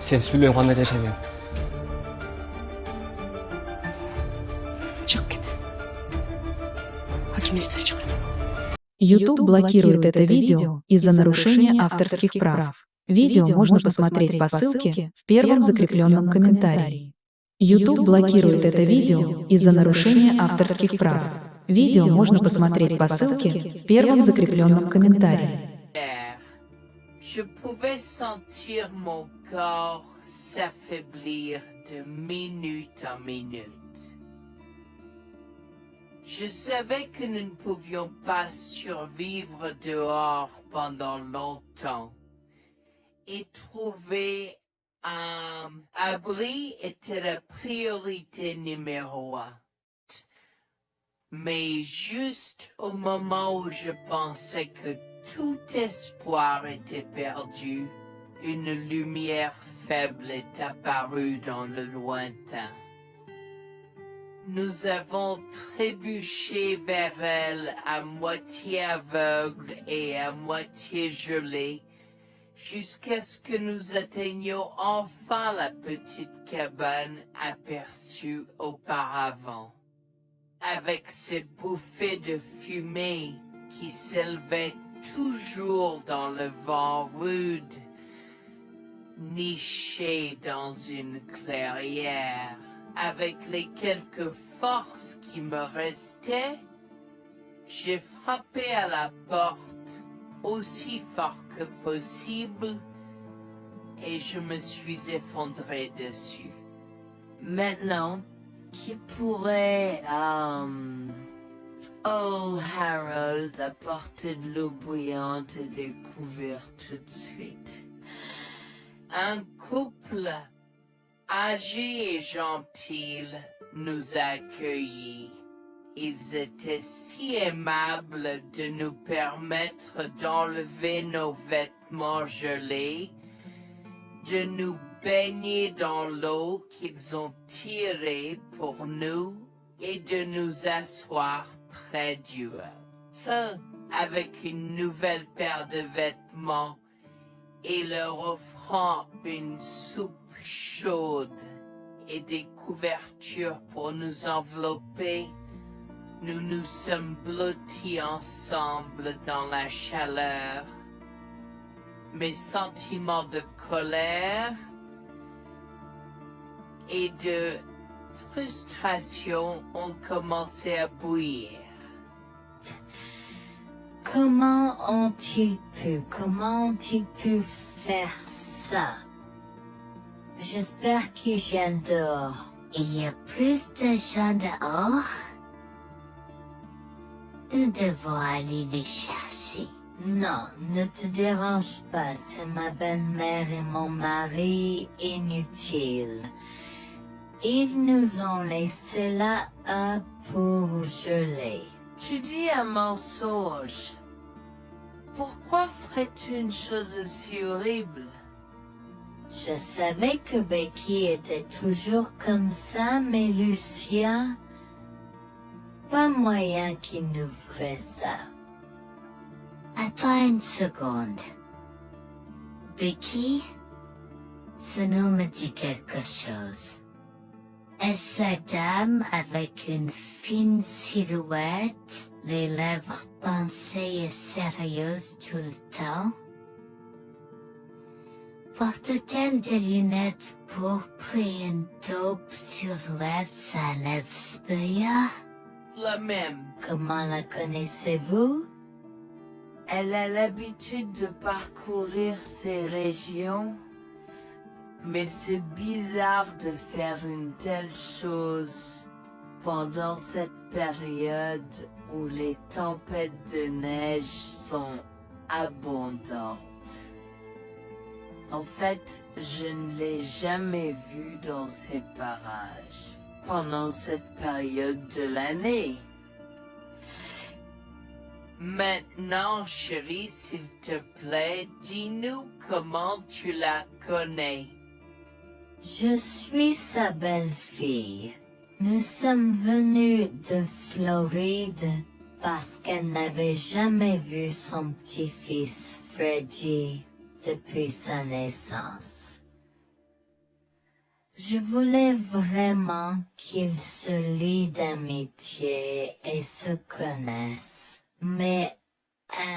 เสียชีวิตเลยความน่าจะใช่ไหม Çık git. Hazır meclise çıkalım. YouTube блокирует это видео из-за нарушения авторских прав. Видео можно посмотреть по ссылке в первом закрепленном комментарии. YouTube блокирует это видео из-за нарушения авторских прав. Видео можно посмотреть по ссылке в первом закрепленном комментарии. Je pouvais sentir mon corps s'affaiblir de minute en minute. Je savais que nous ne pouvions pas survivre dehors pendant longtemps et trouver un abri était la priorité numéro un. Mais juste au moment où je pensais que tout espoir était perdu, une lumière faible est apparue dans le lointain. Nous avons trébuché vers elle à moitié aveugle et à moitié gelé, jusqu'à ce que nous atteignions enfin la petite cabane aperçue auparavant. Avec ces bouffées de fumée qui s'élevaient toujours dans le vent rude, nichées dans une clairière. Avec les quelques forces qui me restaient, j'ai frappé à la porte aussi fort que possible et je me suis effondré dessus. Maintenant, qui pourrait, oh Harold, apporter de l'eau bouillante et des couverts tout de suite? Un couple âgé et gentil nous a accueillis. Ils étaient si aimables de nous permettre d'enlever nos vêtements gelés, de nous baigner dans l'eau qu'ils ont tirée pour nous et de nous asseoir près du feu avec une nouvelle paire de vêtements et leur offrant une soupe chaude et des couvertures pour nous envelopper. Nous nous sommes blottis ensemble dans la chaleur. Mes sentiments de colère et de frustration ont commencé à bouillir. Comment ont-ils pu faire ça? J'espère qu'ils viennent dehors. Il y a plus de gens dehors? Nous devons aller les chercher. Non, ne te dérange pas, c'est ma belle-mère et mon mari inutiles. Ils nous ont laissé là pour geler. Tu dis un mensonge. Pourquoi ferais-tu une chose aussi horrible? Je savais que Becky était toujours comme ça, mais Lucia, pas moyen qu'il nous ferait ça. Attends une seconde. Becky, ce nom me dit quelque chose. Est-ce la dame avec une fine silhouette, les lèvres pincées et sérieuses tout le temps? Porte-t-elle des lunettes pourpres et une taupe sur sa lèvre spéa? La même. Comment la connaissez-vous? Elle a l'habitude de parcourir ces régions, mais c'est bizarre de faire une telle chose pendant cette période où les tempêtes de neige sont abondantes. En fait, je ne l'ai jamais vue dans ces parages pendant cette période de l'année. Maintenant, chérie, s'il te plaît, dis-nous comment tu la connais. Je suis sa belle-fille. Nous sommes venus de Floride parce qu'elle n'avait jamais vu son petit-fils Freddy depuis sa naissance. Je voulais vraiment qu'ils se lient d'amitié et se connaissent. Mais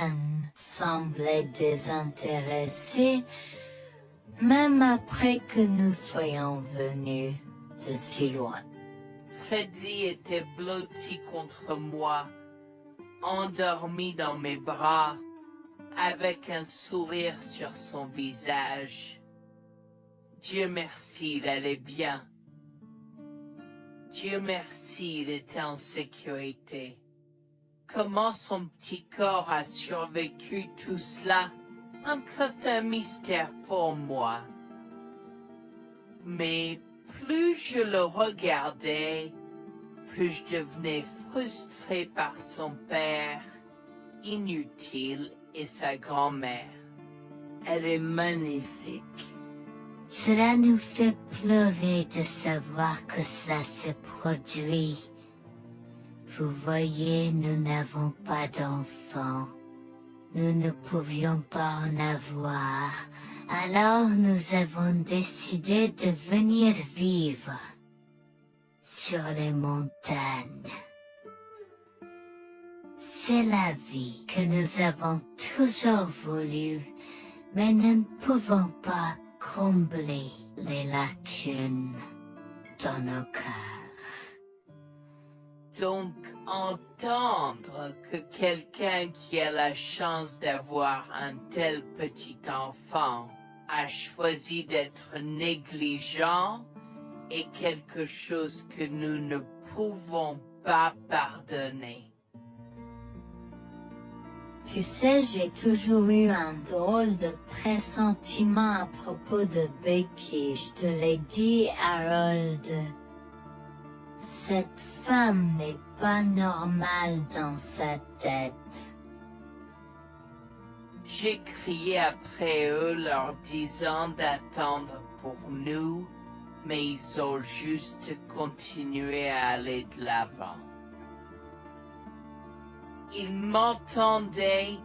Anne semblait désintéressée, même après que nous soyons venus de si loin. Freddy était blotti contre moi, endormi dans mes bras, avec un sourire sur son visage. Dieu merci, il allait bien. Dieu merci, il était en sécurité. Comment son petit corps a survécu tout cela? Encore un mystère pour moi. Mais plus je le regardais, plus je devenais frustré par son père, inutile, et sa grand-mère. Elle est magnifique. Cela nous fait pleurer de savoir que cela se produit. Vous voyez, nous n'avons pas d'enfants. Nous ne pouvions pas en avoir. Alors nous avons décidé de venir vivre sur les montagnes. C'est la vie que nous avons toujours voulu, mais nous ne pouvons pas combler les lacunes dans nos cœurs. Donc, entendre que quelqu'un qui a la chance d'avoir un tel petit enfant a choisi d'être négligent est quelque chose que nous ne pouvons pas pardonner. Tu sais, j'ai toujours eu un drôle de pressentiment à propos de Becky, je te l'ai dit, Harold. Cette femme n'est pas normale dans sa tête. J'ai crié après eux leur disant d'attendre pour nous, mais ils ont juste continué à aller de l'avant. Ils m'entendaient,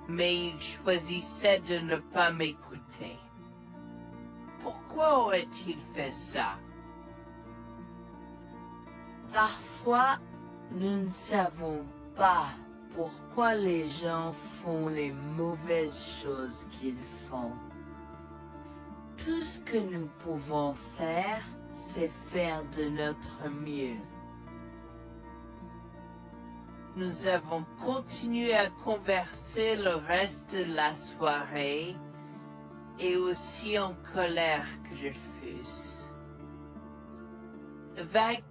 mais ils choisissaient de ne pas m'écouter. Pourquoi aurait-il fait ça? Parfois, nous ne savons pas pourquoi les gens font les mauvaises choses qu'ils font. Tout ce que nous pouvons faire, c'est faire de notre mieux. Nous avons continué à converser le reste de la soirée, et aussi en colère que je fusse. Avec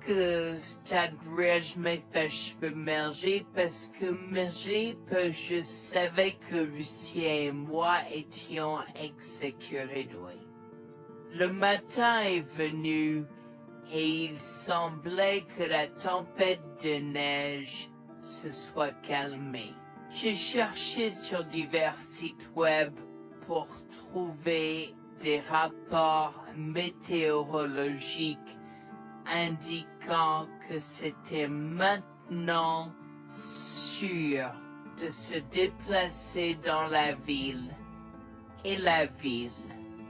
stade je m'ai fait cheveux merger parce que je savais que Lucien et moi étions exécurés. Le matin est venu et il semblait que la tempête de neige se soit calmée. J'ai cherché sur divers sites web pour trouver des rapports météorologiques indiquant que c'était maintenant sûr de se déplacer dans la ville. Et la ville.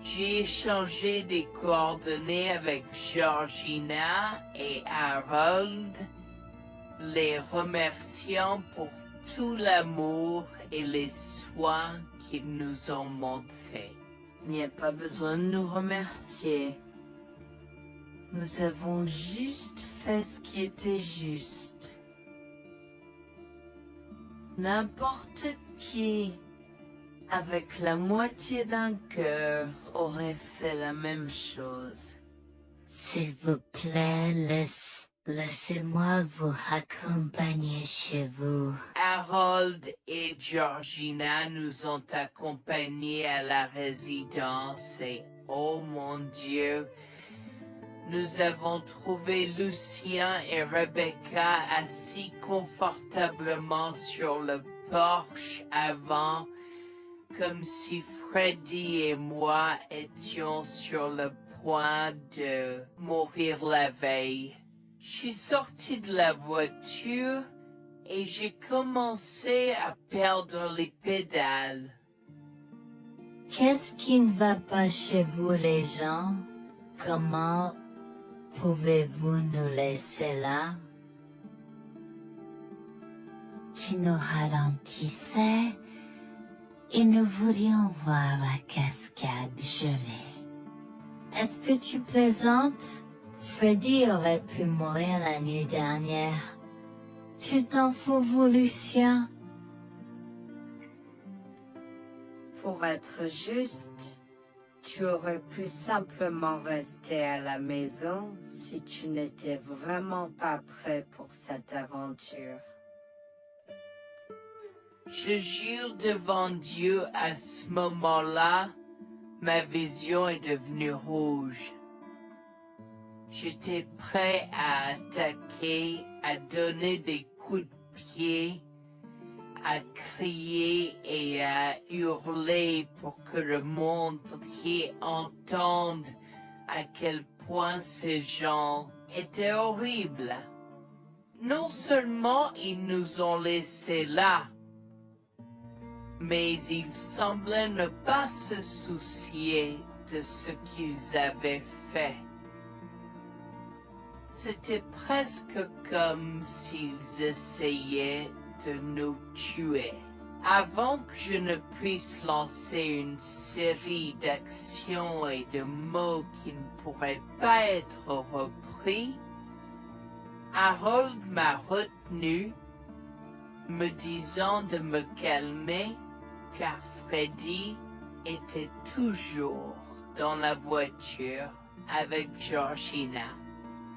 J'ai échangé des coordonnées avec Georgina et Harold, les remerciant pour tout l'amour et les soins qu'ils nous ont montrés. Il n'y a pas besoin de nous remercier. Nous avons juste fait ce qui était juste. N'importe qui, avec la moitié d'un cœur, aurait fait la même chose. S'il vous plaît, laissez-moi vous raccompagner chez vous. Harold et Georgina nous ont accompagnés à la résidence et, oh mon Dieu, nous avons trouvé Lucien et Rebecca assis confortablement sur le porche avant, comme si Freddy et moi étions sur le point de mourir la veille. Je suis sorti de la voiture et j'ai commencé à perdre les pédales. Qu'est-ce qui ne va pas chez vous, les gens? Comment pouvez-vous nous laisser là? Tu nous ralentissais et nous voulions voir la cascade gelée. Est-ce que tu plaisantes? Freddy aurait pu mourir la nuit dernière. Tu t'en fous, vous, Lucien? Pour être juste, tu aurais pu simplement rester à la maison si tu n'étais vraiment pas prêt pour cette aventure. Je jure devant Dieu, à ce moment-là, ma vision est devenue rouge. J'étais prêt à attaquer, à donner des coups de pied, à crier et à hurler pour que le monde entier entende à quel point ces gens étaient horribles. Non seulement ils nous ont laissés là, mais ils semblaient ne pas se soucier de ce qu'ils avaient fait. C'était presque comme s'ils essayaient de nous tuer. Avant que je ne puisse lancer une série d'actions et de mots qui ne pourraient pas être repris, Harold m'a retenu, me disant de me calmer, car Freddy était toujours dans la voiture avec Georgina.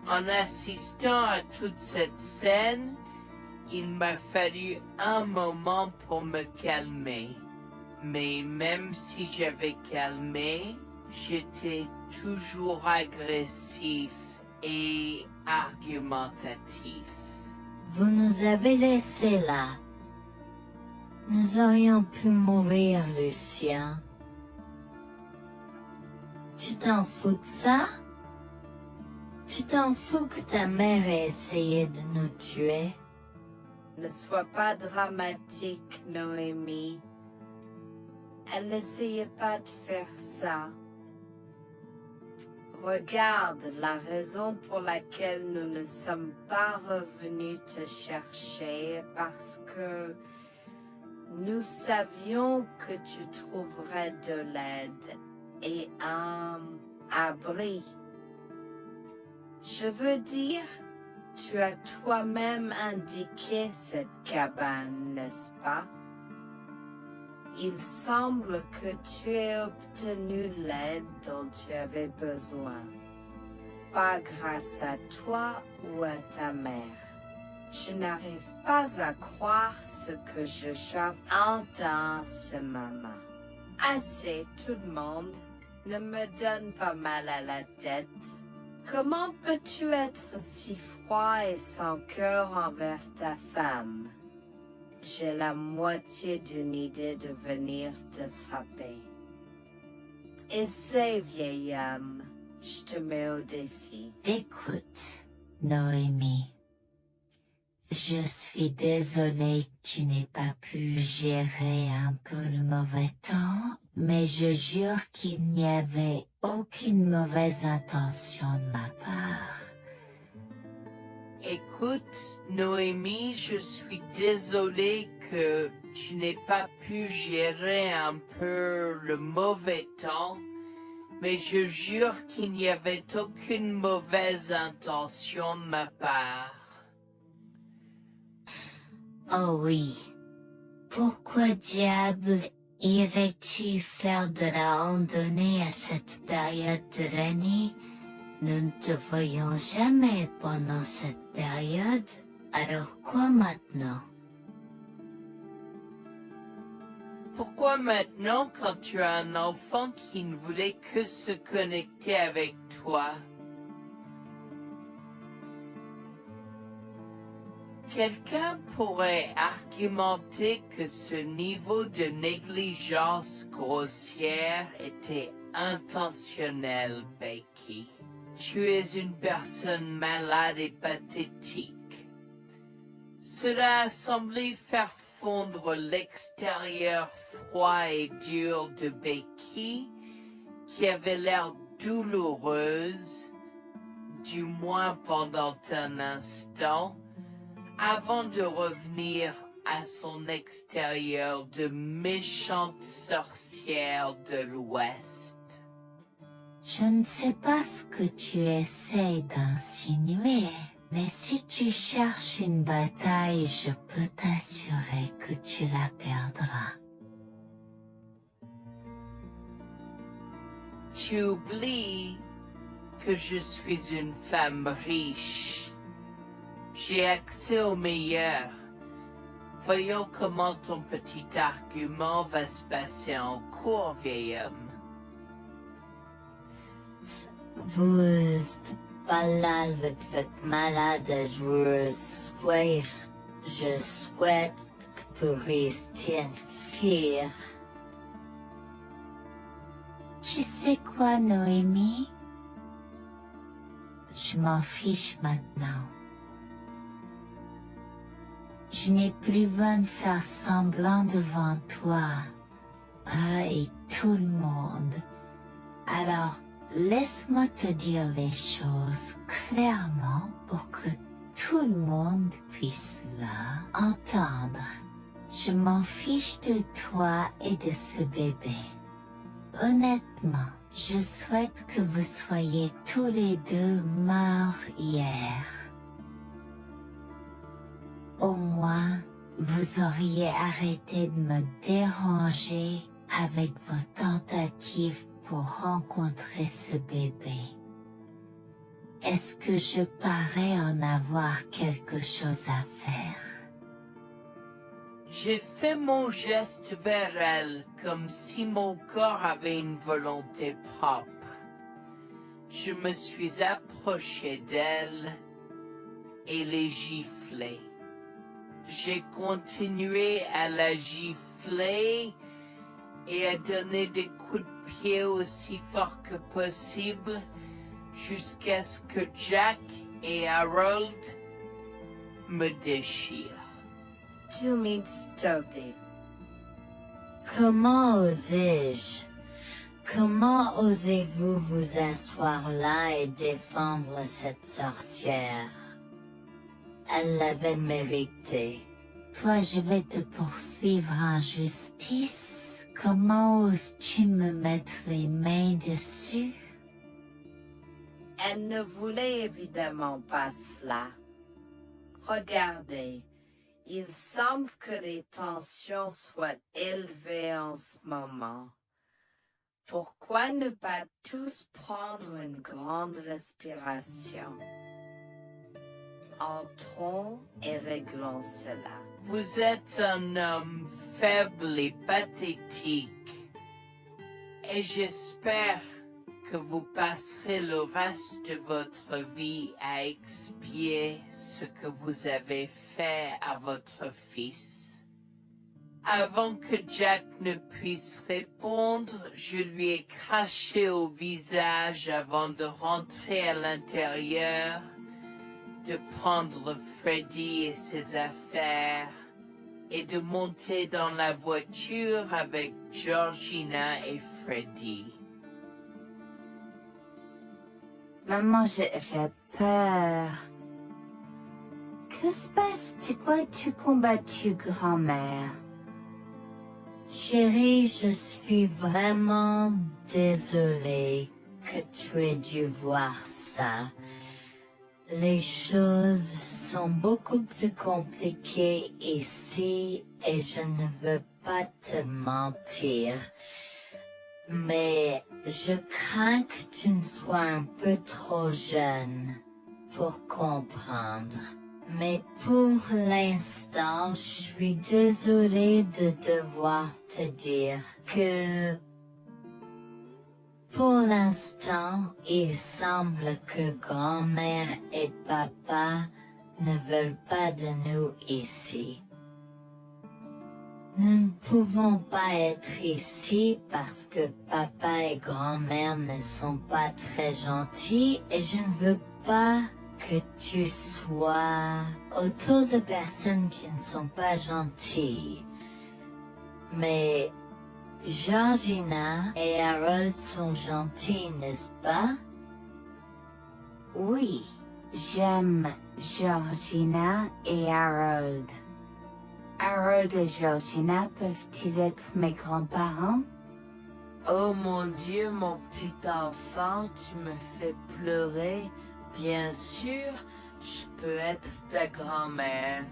En assistant à toute cette scène, il m'a fallu un moment pour me calmer. Mais même si j'avais calmé, j'étais toujours agressif et argumentatif. Vous nous avez laissés là. Nous aurions pu mourir, Lucien. Tu t'en fous de ça? Tu t'en fous que ta mère ait essayé de nous tuer? Ne sois pas dramatique, Noémie. Elle n'essayait pas de faire ça. Regarde, la raison pour laquelle nous ne sommes pas revenus te chercher est parce que nous savions que tu trouverais de l'aide et un abri. Je veux dire, tu as toi-même indiqué cette cabane, n'est-ce pas? Il semble que tu aies obtenu l'aide dont tu avais besoin. Pas grâce à toi ou à ta mère. Je n'arrive pas à croire ce que j'entends en ce moment. Assez, tout le monde. Ne me donne pas mal à la tête. Comment peux-tu être si froid et sans cœur envers ta femme? J'ai la moitié d'une idée de venir te frapper. Essaie, vieil homme. Je te mets au défi. Écoute, Noémie. Je suis désolée que tu n'aies pas pu gérer un peu le mauvais temps, mais je jure qu'il n'y avait aucune mauvaise intention de ma part. Écoute, Noémie, je suis désolée que tu n'aies pas pu gérer un peu le mauvais temps, mais je jure qu'il n'y avait aucune mauvaise intention de ma part. Oh oui. Pourquoi diable irais-tu faire de la randonnée à cette période de l'année? Nous ne te voyons jamais pendant cette période, alors quoi maintenant? Pourquoi maintenant quand tu as un enfant qui ne voulait que se connecter avec toi? Quelqu'un pourrait argumenter que ce niveau de négligence grossière était intentionnel, Becky. Tu es une personne malade et pathétique. Cela a semblé faire fondre l'extérieur froid et dur de Becky, qui avait l'air douloureuse, du moins pendant un instant, avant de revenir à son extérieur de méchante sorcière de l'Ouest. Je ne sais pas ce que tu essaies d'insinuer, mais si tu cherches une bataille, je peux t'assurer que tu la perdras. Tu oublies que je suis une femme riche. J'ai accès au meilleur. Voyons comment ton petit argument va se passer en cours, vieil homme. Vous êtes pas là avec votre malade joueuse sourire. Je souhaite que vous restiez fiers. Tu sais quoi, Noémie? Je m'en fiche maintenant. Je n'ai plus besoin de faire semblant devant toi et tout le monde. Alors, laisse-moi te dire les choses clairement pour que tout le monde puisse entendre. Je m'en fiche de toi et de ce bébé. Honnêtement, je souhaite que vous soyez tous les deux morts hier. Au moins, vous auriez arrêté de me déranger avec vos tentatives pour rencontrer ce bébé. Est-ce que je parais en avoir quelque chose à faire? J'ai fait mon geste vers elle comme si mon corps avait une volonté propre. Je me suis approché d'elle et l'ai giflée. J'ai continué à la gifler et à donner des coups de pied aussi fort que possible jusqu'à ce que Jack et Harold me déchirent. Tu m'insultes. Comment osais-je? Comment osez-vous vous asseoir là et défendre cette sorcière? Elle l'avait mérité. Toi, je vais te poursuivre en justice. Comment oses-tu me mettre les mains dessus? Elle ne voulait évidemment pas cela. Regardez, il semble que les tensions soient élevées en ce moment. Pourquoi ne pas tous prendre une grande respiration? Entrons et réglons cela. Vous êtes un homme faible et pathétique, et j'espère que vous passerez le reste de votre vie à expier ce que vous avez fait à votre fils. Avant que Jack ne puisse répondre, je lui ai craché au visage avant de rentrer à l'intérieur, de prendre Freddy et ses affaires, et de monter dans la voiture avec Georgina et Freddy. Maman, j'ai peur. Que se passe? Tu crois que tu combattu grand-mère? Chérie, je suis vraiment désolée que tu aies dû voir ça. Les choses sont beaucoup plus compliquées ici et je ne veux pas te mentir. Mais je crains que tu ne sois un peu trop jeune pour comprendre. Mais pour l'instant, je suis désolée de devoir te dire que pour l'instant, il semble que grand-mère et papa ne veulent pas de nous ici. Nous ne pouvons pas être ici parce que papa et grand-mère ne sont pas très gentils et je ne veux pas que tu sois autour de personnes qui ne sont pas gentilles. Mais Georgina et Harold sont gentils, n'est-ce pas? Oui, j'aime Georgina et Harold. Harold et Georgina peuvent-ils être mes grands-parents? Oh mon Dieu, mon petit enfant, tu me fais pleurer. Bien sûr, je peux être ta grand-mère.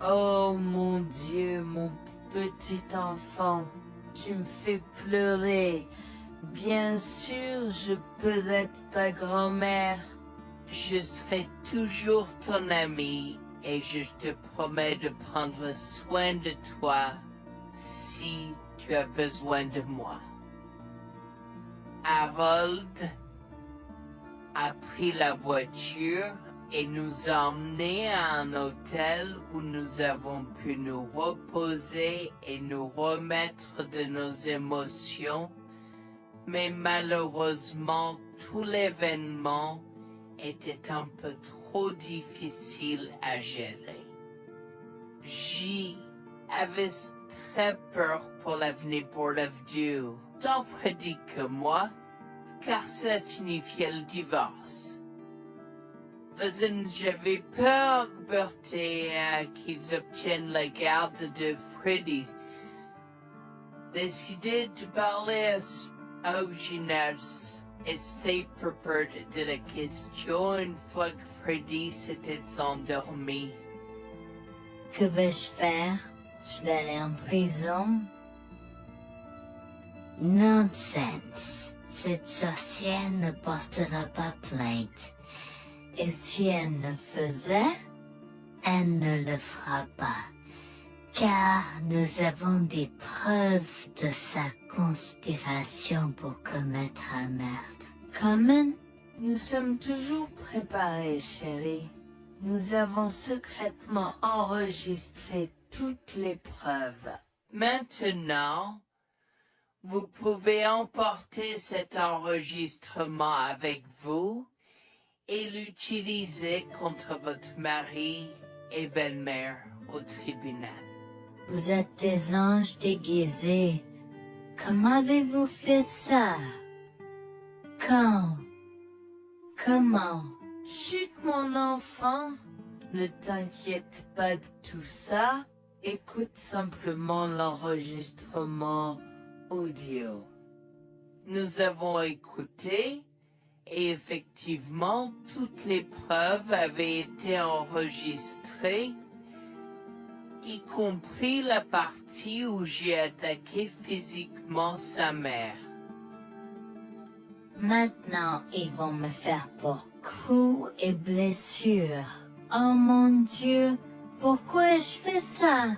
Oh mon Dieu, mon petit enfant, tu me fais pleurer. Bien sûr, je peux être ta grand-mère. Je serai toujours ton ami et je te promets de prendre soin de toi si tu as besoin de moi. Harold a pris la voiture et nous a emmenés à un hôtel où nous avons pu nous reposer et nous remettre de nos émotions, mais malheureusement tout l'événement était un peu trop difficile à gérer. J'y avais très peur pour l'avenir Board of Dieu, tant Freddy que moi, car cela signifiait le divorce. Mais j'avais peur, Bertie, qu'ils obtiennent la garde de Freddy. Décidé de parler au gymnase et c'est propos de la question une fois que Freddy s'était endormi. Que vais-je faire? Je vais aller en prison? Nonsense. Cette sorcière ne portera pas plainte. Et si elle le faisait, elle ne le fera pas. Car nous avons des preuves de sa conspiration pour commettre un meurtre. Comment? Nous sommes toujours préparés, chérie. Nous avons secrètement enregistré toutes les preuves. Maintenant, vous pouvez emporter cet enregistrement avec vous et l'utiliser contre votre mari et belle-mère au tribunal. Vous êtes des anges déguisés. Comment avez-vous fait ça? Quand? Comment? Chut, mon enfant, ne t'inquiète pas de tout ça. Écoute simplement l'enregistrement audio. Nous avons écouté et effectivement toutes les preuves avaient été enregistrées, y compris la partie où j'ai attaqué physiquement sa mère. Maintenant, ils vont me faire pour coups et blessures. Oh mon Dieu, pourquoi je fais ça?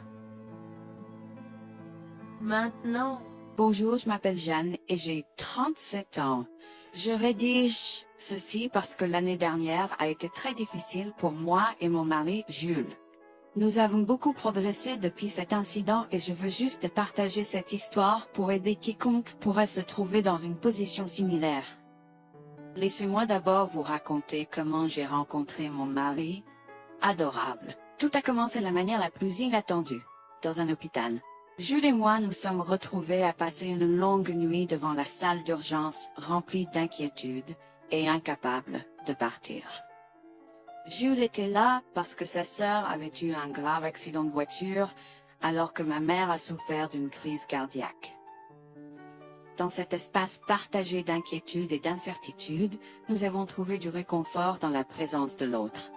Maintenant, Bonjour, je m'appelle Jeanne et j'ai 37 ans. Je rédige ceci parce que l'année dernière a été très difficile pour moi et mon mari Jules. Nous avons beaucoup progressé depuis cet incident et je veux juste partager cette histoire pour aider quiconque pourrait se trouver dans une position similaire. Laissez-moi d'abord vous raconter comment j'ai rencontré mon mari, adorable. Tout a commencé de la manière la plus inattendue, dans un hôpital. Jules et moi nous sommes retrouvés à passer une longue nuit devant la salle d'urgence remplie d'inquiétude et incapables de partir. Jules était là parce que sa sœur avait eu un grave accident de voiture alors que ma mère a souffert d'une crise cardiaque. Dans cet espace partagé d'inquiétude et d'incertitude, nous avons trouvé du réconfort dans la présence de l'autre.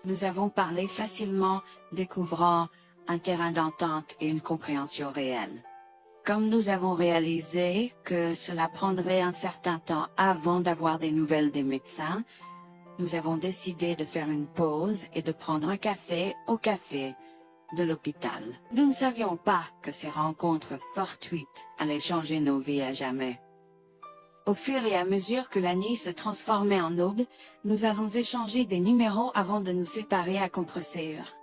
Nous avons parlé facilement, découvrant un terrain d'entente et une compréhension réelle. Comme nous avons réalisé que cela prendrait un certain temps avant d'avoir des nouvelles des médecins, nous avons décidé de faire une pause et de prendre un café au café de l'hôpital. Nous ne savions pas que ces rencontres fortuites allaient changer nos vies à jamais. Au fur et à mesure que la nuit se transformait en aube, nous avons échangé des numéros avant de nous séparer à contre-séance.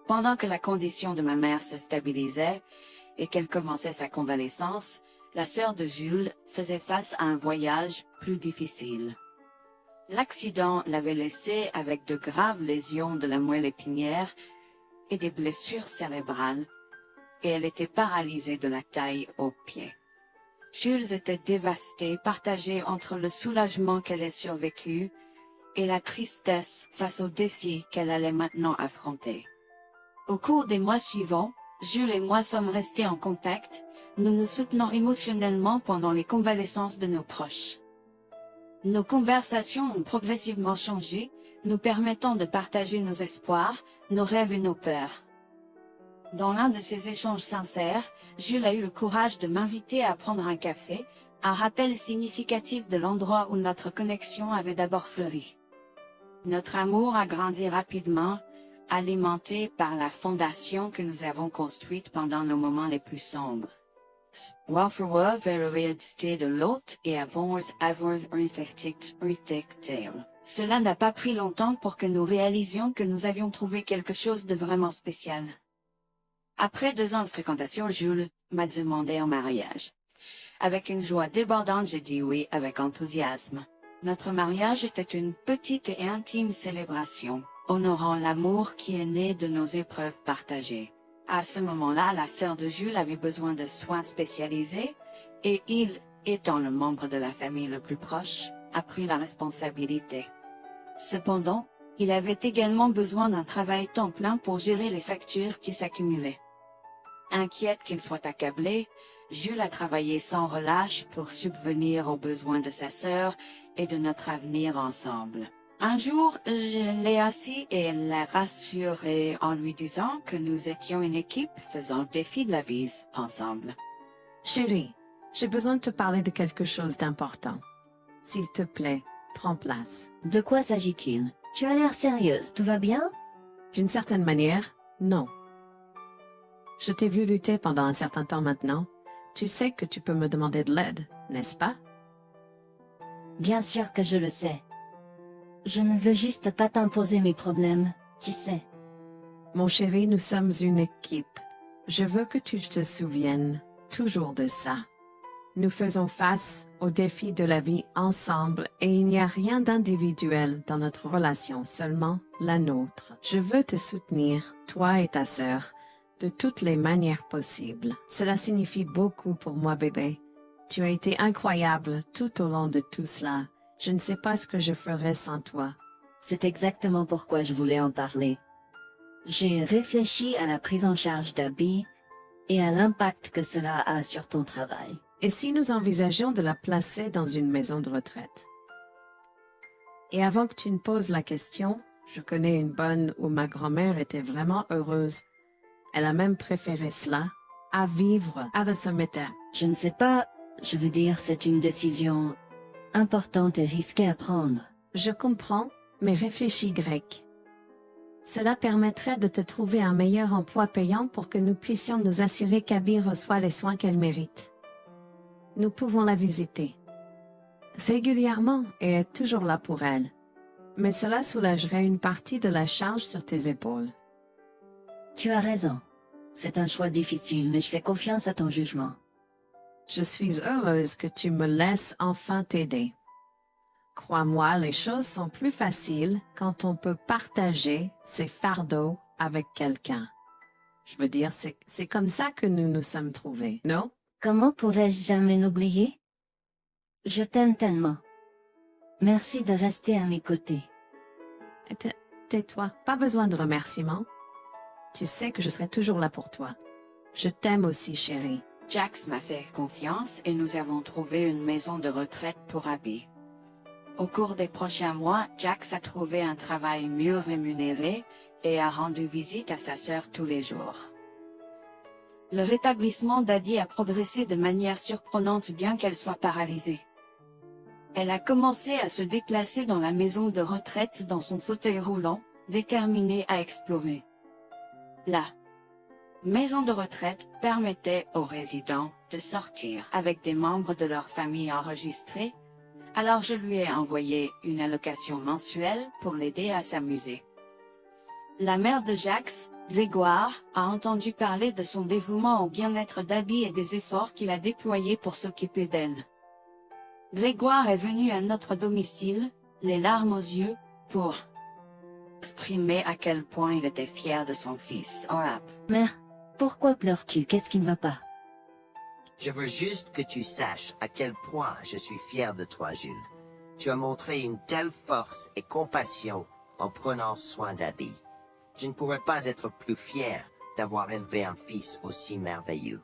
Pendant que la condition de ma mère se stabilisait et qu'elle commençait sa convalescence, la sœur de Jules faisait face à un voyage plus difficile. L'accident l'avait laissée avec de graves lésions de la moelle épinière et des blessures cérébrales, et elle était paralysée de la taille aux pieds. Jules était dévasté, partagé entre le soulagement qu'elle ait survécu et la tristesse face aux défis qu'elle allait maintenant affronter. Au cours des mois suivants, Jules et moi sommes restés en contact, nous nous soutenons émotionnellement pendant les convalescences de nos proches. Nos conversations ont progressivement changé, nous permettant de partager nos espoirs, nos rêves et nos peurs. Dans l'un de ces échanges sincères, Jules a eu le courage de m'inviter à prendre un café, un rappel significatif de l'endroit où notre connexion avait d'abord fleuri. Notre amour a grandi rapidement, alimenté par la fondation que nous avons construite pendant nos moments les plus sombres. Welfare vers l'identité de l'autre et avons avoir un tale. Cela n'a pas pris longtemps pour que nous réalisions que nous avions trouvé quelque chose de vraiment spécial. Après 2 ans de fréquentation, Jules m'a demandé en mariage. Avec une joie débordante, j'ai dit oui avec enthousiasme. Notre mariage était une petite et intime célébration, honorant l'amour qui est né de nos épreuves partagées. À ce moment-là, la sœur de Jules avait besoin de soins spécialisés, et il, étant le membre de la famille le plus proche, a pris la responsabilité. Cependant, il avait également besoin d'un travail temps plein pour gérer les factures qui s'accumulaient. Inquiète qu'il soit accablé, Jules a travaillé sans relâche pour subvenir aux besoins de sa sœur et de notre avenir ensemble. Un jour, je l'ai assis et l'ai rassuré en lui disant que nous étions une équipe faisant le défi de la vie ensemble. Chérie, j'ai besoin de te parler de quelque chose d'important. S'il te plaît, prends place. De quoi s'agit-il? Tu as l'air sérieuse, tout va bien? D'une certaine manière, non. Je t'ai vu lutter pendant un certain temps maintenant. Tu sais que tu peux me demander de l'aide, n'est-ce pas? Bien sûr que je le sais. Je ne veux juste pas t'imposer mes problèmes, tu sais. Mon chéri, nous sommes une équipe. Je veux que tu te souviennes toujours de ça. Nous faisons face aux défis de la vie ensemble et il n'y a rien d'individuel dans notre relation, seulement la nôtre. Je veux te soutenir, toi et ta sœur, de toutes les manières possibles. Cela signifie beaucoup pour moi, bébé. Tu as été incroyable tout au long de tout cela. Je ne sais pas ce que je ferais sans toi. C'est exactement pourquoi je voulais en parler. J'ai réfléchi à la prise en charge d'Abby et à l'impact que cela a sur ton travail. Et si nous envisageons de la placer dans une maison de retraite? Et avant que tu ne poses la question, je connais une bonne où ma grand-mère était vraiment heureuse. Elle a même préféré cela à vivre avec son métier. Je ne sais pas, je veux dire, c'est une décision importante et risquée à prendre. Je comprends, mais réfléchis grec. Cela permettrait de te trouver un meilleur emploi payant pour que nous puissions nous assurer qu'Abby reçoit les soins qu'elle mérite. Nous pouvons la visiter régulièrement et être toujours là pour elle. Mais cela soulagerait une partie de la charge sur tes épaules. Tu as raison. C'est un choix difficile, mais je fais confiance à ton jugement. Je suis heureuse que tu me laisses enfin t'aider. Crois-moi, les choses sont plus faciles quand on peut partager ses fardeaux avec quelqu'un. Je veux dire, c'est comme ça que nous nous sommes trouvés, non? Comment pourrais-je jamais l'oublier? Je t'aime tellement. Merci de rester à mes côtés. Tais-toi, pas besoin de remerciements. Tu sais que je serai toujours là pour toi. Je t'aime aussi, chérie. Jax m'a fait confiance et nous avons trouvé une maison de retraite pour Abby. Au cours des prochains mois, Jax a trouvé un travail mieux rémunéré et a rendu visite à sa sœur tous les jours. Le rétablissement d'Abby a progressé de manière surprenante bien qu'elle soit paralysée. Elle a commencé à se déplacer dans la maison de retraite dans son fauteuil roulant, déterminée à explorer. La maison de retraite permettait aux résidents de sortir avec des membres de leur famille enregistrés, alors je lui ai envoyé une allocation mensuelle pour l'aider à s'amuser. La mère de Jax, Grégoire, a entendu parler de son dévouement au bien-être d'Abby et des efforts qu'il a déployés pour s'occuper d'elle. Grégoire est venu à notre domicile, les larmes aux yeux, pour exprimer à quel point il était fier de son fils. Mère, Pourquoi pleures-tu? Qu'est-ce qui ne va pas? Je veux juste que tu saches à quel point je suis fier de toi, Jules. Tu as montré une telle force et compassion en prenant soin d'Abby. Je ne pourrais pas être plus fier d'avoir élevé un fils aussi merveilleux.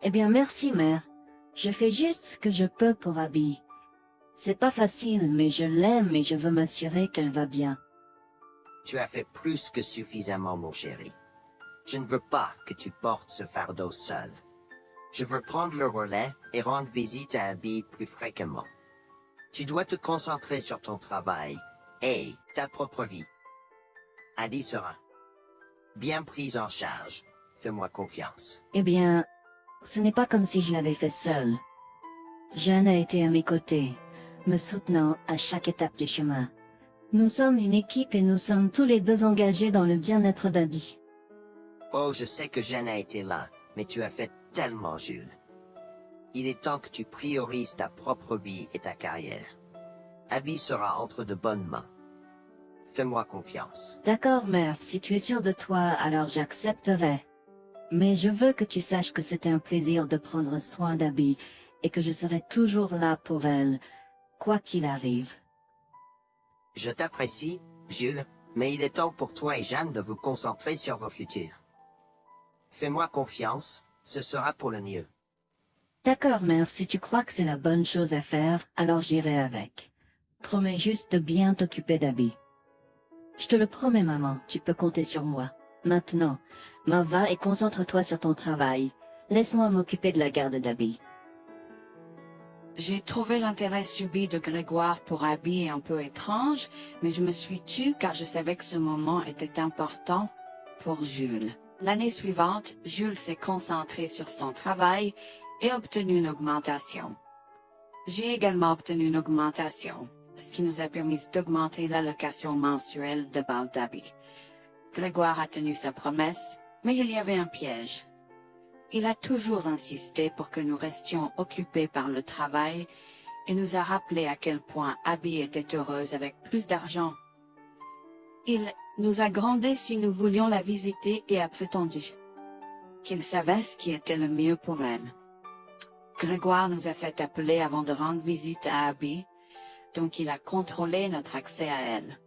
Eh bien, merci, mère. Je fais juste ce que je peux pour Abby. C'est pas facile, mais je l'aime et je veux m'assurer qu'elle va bien. Tu as fait plus que suffisamment, mon chéri. Je ne veux pas que tu portes ce fardeau seul. Je veux prendre le relais et rendre visite à Abby plus fréquemment. Tu dois te concentrer sur ton travail et ta propre vie. Abby sera bien prise en charge. Fais-moi confiance. Eh bien, ce n'est pas comme si je l'avais fait seule. Jeanne a été à mes côtés, me soutenant à chaque étape du chemin. Nous sommes une équipe et nous sommes tous les deux engagés dans le bien-être d'Abby. Oh, je sais que Jeanne a été là, mais tu as fait tellement, Jules. Il est temps que tu priorises ta propre vie et ta carrière. Abby sera entre de bonnes mains. Fais-moi confiance. D'accord, mère, si tu es sûre de toi, alors j'accepterai. Mais je veux que tu saches que c'était un plaisir de prendre soin d'Abby et que je serai toujours là pour elle, quoi qu'il arrive. Je t'apprécie, Jules, mais il est temps pour toi et Jeanne de vous concentrer sur vos futurs. Fais-moi confiance, ce sera pour le mieux. D'accord, mère, si tu crois que c'est la bonne chose à faire, alors j'irai avec. Promets juste de bien t'occuper d'Abby. Je te le promets, maman, tu peux compter sur moi. Maintenant, va et concentre-toi sur ton travail. Laisse-moi m'occuper de la garde d'Abby. J'ai trouvé l'intérêt subi de Grégoire pour Abby un peu étrange, mais je me suis tue car je savais que ce moment était important pour Jules. L'année suivante, Jules s'est concentré sur son travail et a obtenu une augmentation. J'ai également obtenu une augmentation, ce qui nous a permis d'augmenter l'allocation mensuelle de Bal d'Abby. Grégoire a tenu sa promesse, mais il y avait un piège. Il a toujours insisté pour que nous restions occupés par le travail et nous a rappelé à quel point Abby était heureuse avec plus d'argent. Il nous a grondé si nous voulions la visiter et a prétendu qu'il savait ce qui était le mieux pour elle. Grégoire nous a fait appeler avant de rendre visite à Abby, donc il a contrôlé notre accès à elle.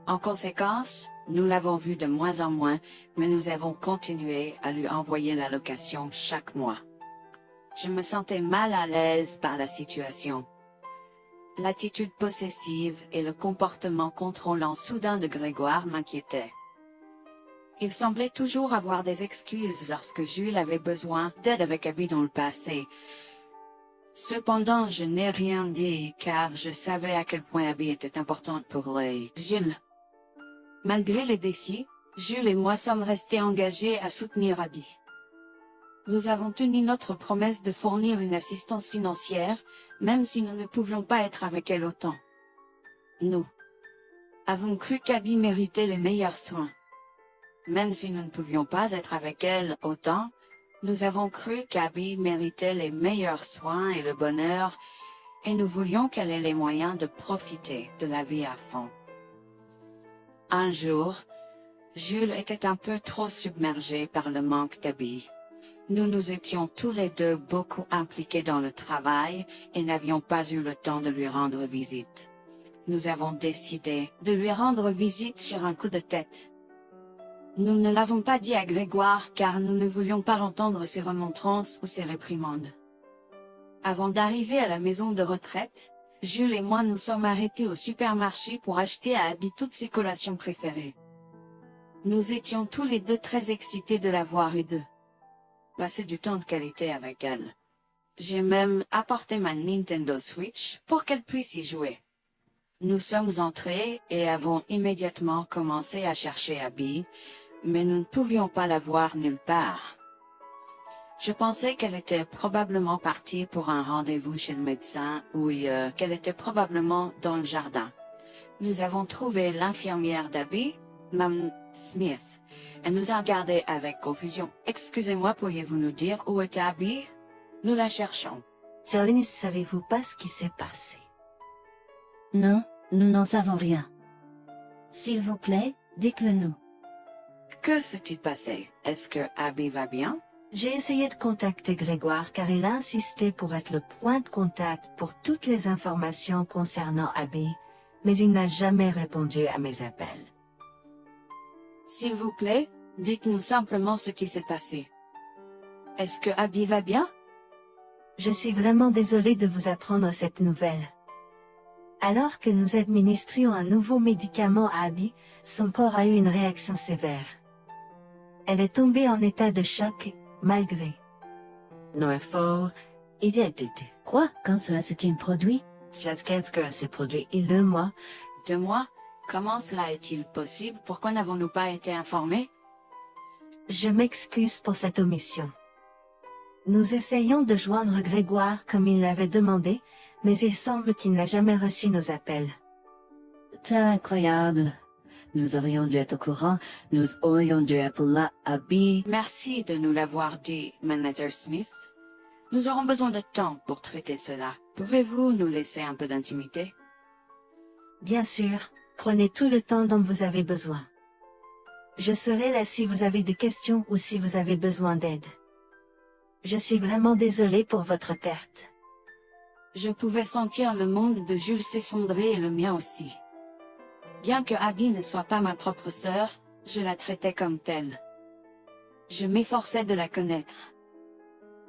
En conséquence, nous l'avons vue de moins en moins, mais nous avons continué à lui envoyer l'allocation chaque mois. Je me sentais mal à l'aise par la situation. L'attitude possessive et le comportement contrôlant soudain de Grégoire m'inquiétaient. Il semblait toujours avoir des excuses lorsque Jules avait besoin d'aide avec Abby dans le passé. Cependant, je n'ai rien dit car je savais à quel point Abby était importante pour Jules. Malgré les défis, Jules et moi sommes restés engagés à soutenir Abby. Nous avons tenu notre promesse de fournir une assistance financière, même si nous ne pouvions pas être avec elle autant. Nous avons cru qu'Abby méritait les meilleurs soins. Même si nous ne pouvions pas être avec elle autant, nous avons cru qu'Abby méritait les meilleurs soins et le bonheur, et nous voulions qu'elle ait les moyens de profiter de la vie à fond. Un jour, Jules était un peu trop submergé par le manque d'Abby. Nous nous étions tous les deux beaucoup impliqués dans le travail et n'avions pas eu le temps de lui rendre visite. Nous avons décidé de lui rendre visite sur un coup de tête. Nous ne l'avons pas dit à Grégoire car nous ne voulions pas entendre ses remontrances ou ses réprimandes. Avant d'arriver à la maison de retraite, Jules et moi nous sommes arrêtés au supermarché pour acheter à Abby toutes ses collations préférées. Nous étions tous les deux très excités de la voir et de passer du temps de qualité avec elle. J'ai même apporté ma Nintendo Switch pour qu'elle puisse y jouer. Nous sommes entrés et avons immédiatement commencé à chercher Abby, mais nous ne pouvions pas la voir nulle part. Je pensais qu'elle était probablement partie pour un rendez-vous chez le médecin ou qu'elle était probablement dans le jardin. Nous avons trouvé l'infirmière d'Abby, Mme Smith. Elle nous a regardés avec confusion. « Excusez-moi, pourriez-vous nous dire où est Abby? Nous la cherchons. » Charlie, ne savez-vous pas ce qui s'est passé? Non, nous n'en savons rien. S'il vous plaît, dites-le nous. Que s'est-il passé? Est-ce que Abby va bien? J'ai essayé de contacter Grégoire car il a insisté pour être le point de contact pour toutes les informations concernant Abby, mais il n'a jamais répondu à mes appels. S'il vous plaît, dites-nous simplement ce qui s'est passé. Est-ce que Abby va bien? Je suis vraiment désolée de vous apprendre cette nouvelle. Alors que nous administrions un nouveau médicament à Abby, son corps a eu une réaction sévère. Elle est tombée en état de choc, malgré nos efforts et d'aide. Quoi? Quand cela s'est-il produit? Cela s'est produit il y a 2 mois. 2 mois? Comment cela est-il possible? Pourquoi n'avons-nous pas été informés? Je m'excuse pour cette omission. Nous essayons de joindre Grégoire comme il l'avait demandé, mais il semble qu'il n'a jamais reçu nos appels. C'est incroyable. Nous aurions dû être au courant, nous aurions dû appeler Abby. Merci de nous l'avoir dit, Manager Smith. Nous aurons besoin de temps pour traiter cela. Pouvez-vous nous laisser un peu d'intimité? Bien sûr, prenez tout le temps dont vous avez besoin. Je serai là si vous avez des questions ou si vous avez besoin d'aide. Je suis vraiment désolée pour votre perte. Je pouvais sentir le monde de Jules s'effondrer et le mien aussi. Bien que Abby ne soit pas ma propre sœur, je la traitais comme telle. Je m'efforçais de la connaître.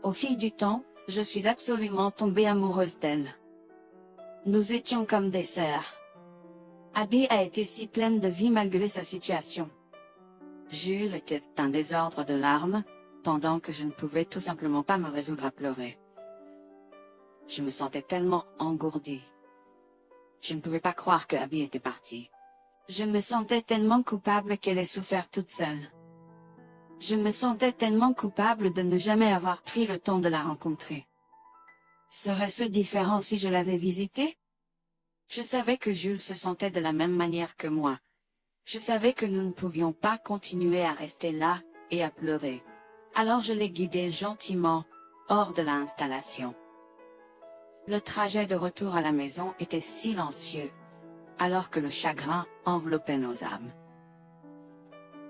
Au fil du temps, je suis absolument tombée amoureuse d'elle. Nous étions comme des sœurs. Abby a été si pleine de vie malgré sa situation. Jules était un désordre de larmes, pendant que je ne pouvais tout simplement pas me résoudre à pleurer. Je me sentais tellement engourdie. Je ne pouvais pas croire que Abby était partie. Je me sentais tellement coupable qu'elle ait souffert toute seule. Je me sentais tellement coupable de ne jamais avoir pris le temps de la rencontrer. Serait-ce différent si je l'avais visitée? Je savais que Jules se sentait de la même manière que moi. Je savais que nous ne pouvions pas continuer à rester là et à pleurer. Alors je l'ai guidée gentiment hors de l'installation. Le trajet de retour à la maison était silencieux, alors que le chagrin enveloppait nos âmes.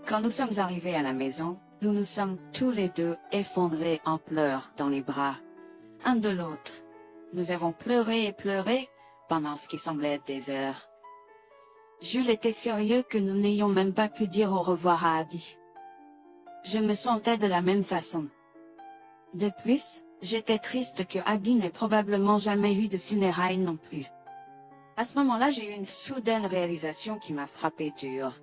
Quand nous sommes arrivés à la maison, nous nous sommes tous les deux effondrés en pleurs dans les bras, un de l'autre. Nous avons pleuré et pleuré pendant ce qui semblait être des heures. Jules était furieux que nous n'ayons même pas pu dire au revoir à Abby. Je me sentais de la même façon. De plus, j'étais triste que Abby n'ait probablement jamais eu de funérailles non plus. À ce moment-là, j'ai eu une soudaine réalisation qui m'a frappé dur.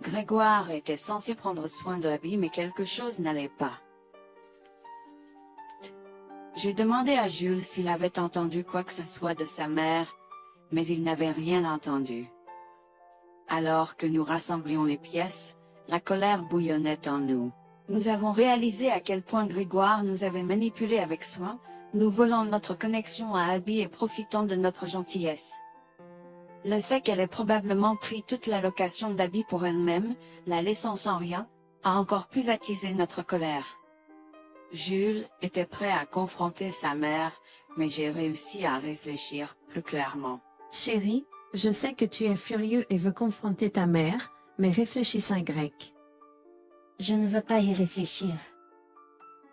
Grégoire était censé prendre soin de Abby, mais quelque chose n'allait pas. J'ai demandé à Jules s'il avait entendu quoi que ce soit de sa mère, mais il n'avait rien entendu. Alors que nous rassemblions les pièces, la colère bouillonnait en nous. Nous avons réalisé à quel point Grégoire nous avait manipulés avec soin, nous volant notre connexion à Abby et profitant de notre gentillesse. Le fait qu'elle ait probablement pris toute l'allocation d'Abby pour elle-même, la laissant sans rien, a encore plus attisé notre colère. Jules était prêt à confronter sa mère, mais j'ai réussi à réfléchir plus clairement. Chérie, je sais que tu es furieux et veux confronter ta mère, mais réfléchis en grec. Je ne veux pas y réfléchir.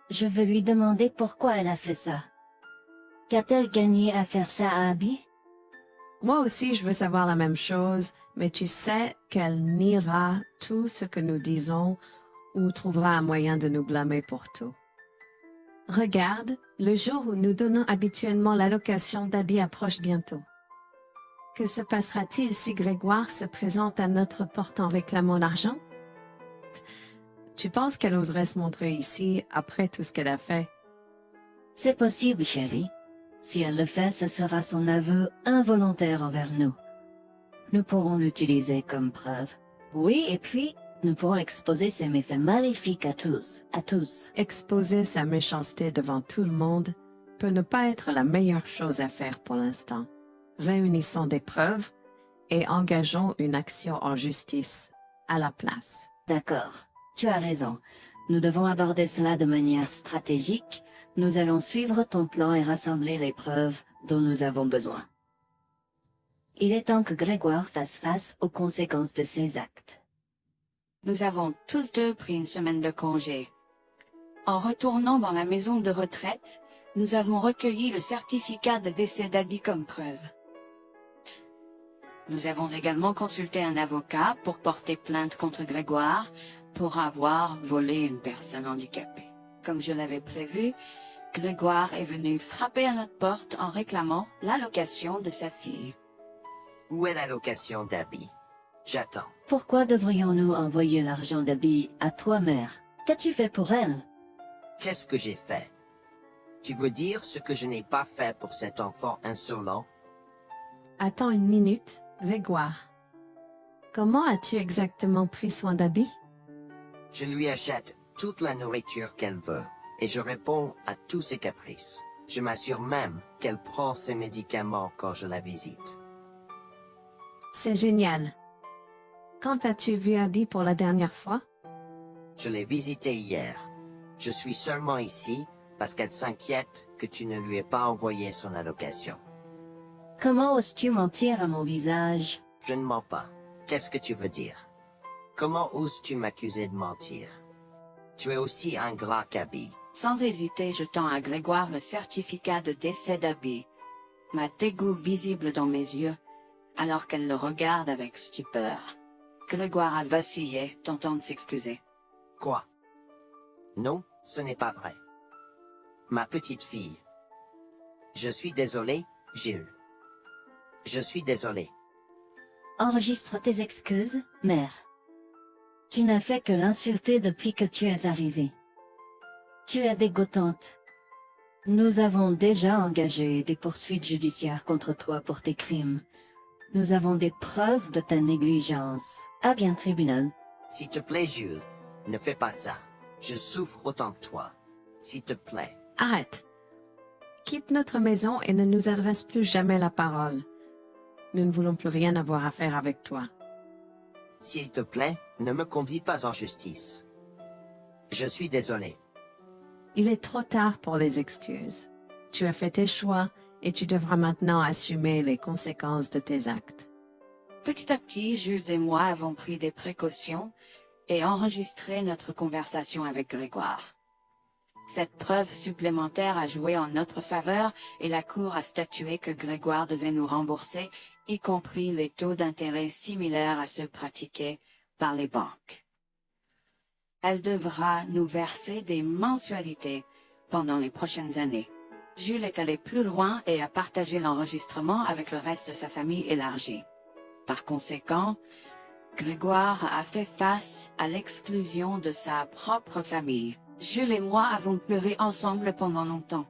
Je veux lui demander pourquoi elle a fait ça. Qu'a-t-elle gagné à faire ça à Abby? Moi aussi, je veux savoir la même chose, mais tu sais qu'elle niera tout ce que nous disons ou trouvera un moyen de nous blâmer pour tout. Regarde, le jour où nous donnons habituellement l'allocation d'Abby approche bientôt. Que se passera-t-il si Grégoire se présente à notre porte en réclamant l'argent? Tu penses qu'elle oserait se montrer ici après tout ce qu'elle a fait? C'est possible, chérie. Si elle le fait, ce sera son aveu involontaire envers nous. Nous pourrons l'utiliser comme preuve. Oui, et puis, nous pourrons exposer ses méfaits maléfiques à tous. Exposer sa méchanceté devant tout le monde peut ne pas être la meilleure chose à faire pour l'instant. Réunissons des preuves et engageons une action en justice à la place. D'accord, tu as raison. Nous devons aborder cela de manière stratégique. Nous allons suivre ton plan et rassembler les preuves dont nous avons besoin. Il est temps que Grégoire fasse face aux conséquences de ses actes. Nous avons tous deux pris une semaine de congé. En retournant dans la maison de retraite, nous avons recueilli le certificat de décès d'Abby comme preuve. Nous avons également consulté un avocat pour porter plainte contre Grégoire pour avoir volé une personne handicapée. Comme je l'avais prévu, Grégoire est venu frapper à notre porte en réclamant l'allocation de sa fille. Où est l'allocation d'Abby? J'attends. Pourquoi devrions-nous envoyer l'argent d'Abby à toi, mère? Qu'as-tu fait pour elle? Qu'est-ce que j'ai fait? Tu veux dire ce que je n'ai pas fait pour cet enfant insolent? Attends une minute, Grégoire. Comment as-tu exactement pris soin d'Abby? Je lui achète toute la nourriture qu'elle veut, et je réponds à tous ses caprices. Je m'assure même qu'elle prend ses médicaments quand je la visite. C'est génial. Quand as-tu vu Abby pour la dernière fois? Je l'ai visitée hier. Je suis seulement ici parce qu'elle s'inquiète que tu ne lui aies pas envoyé son allocation. Comment oses-tu mentir à mon visage? Je ne mens pas. Qu'est-ce que tu veux dire? Comment oses-tu m'accuser de mentir? Tu es aussi ingrat qu'Abby. Sans hésiter, je tends à Grégoire le certificat de décès d'Abby, ma dégoût visible dans mes yeux, alors qu'elle le regarde avec stupeur. Grégoire a vacillé, tentant de s'excuser. Quoi? Non, ce n'est pas vrai. Ma petite fille. Je suis désolé, Jules. Je suis désolé. Enregistre tes excuses, mère. Tu n'as fait que l'insulter depuis que tu es arrivée. Tu es dégoûtante. Nous avons déjà engagé des poursuites judiciaires contre toi pour tes crimes. Nous avons des preuves de ta négligence. À bien, tribunal. S'il te plaît, Jules, ne fais pas ça. Je souffre autant que toi. S'il te plaît. Arrête. Quitte notre maison et ne nous adresse plus jamais la parole. Nous ne voulons plus rien avoir à faire avec toi. S'il te plaît, ne me conduis pas en justice. Je suis désolé. Il est trop tard pour les excuses. Tu as fait tes choix et tu devras maintenant assumer les conséquences de tes actes. Petit à petit, Jules et moi avons pris des précautions et enregistré notre conversation avec Grégoire. Cette preuve supplémentaire a joué en notre faveur et la Cour a statué que Grégoire devait nous rembourser, y compris les taux d'intérêt similaires à ceux pratiqués par les banques. Elle devra nous verser des mensualités pendant les prochaines années. Jules est allé plus loin et a partagé l'enregistrement avec le reste de sa famille élargie. Par conséquent, Grégoire a fait face à l'exclusion de sa propre famille. Jules et moi avons pleuré ensemble pendant longtemps.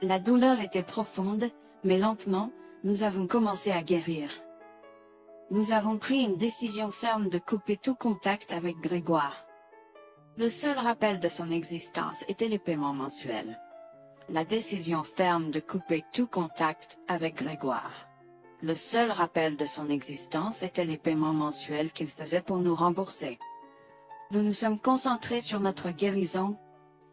La douleur était profonde, mais lentement, nous avons commencé à guérir. Nous avons pris une décision ferme de couper tout contact avec Grégoire. Le seul rappel de son existence était les paiements mensuels. La décision ferme de couper tout contact avec Grégoire. Le seul rappel de son existence était les paiements mensuels qu'il faisait pour nous rembourser. Nous nous sommes concentrés sur notre guérison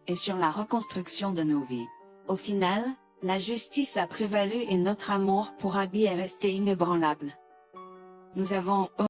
et sur la reconstruction de nos vies. Au final, la justice a prévalu et notre amour pour Abby est resté inébranlable. Nous avons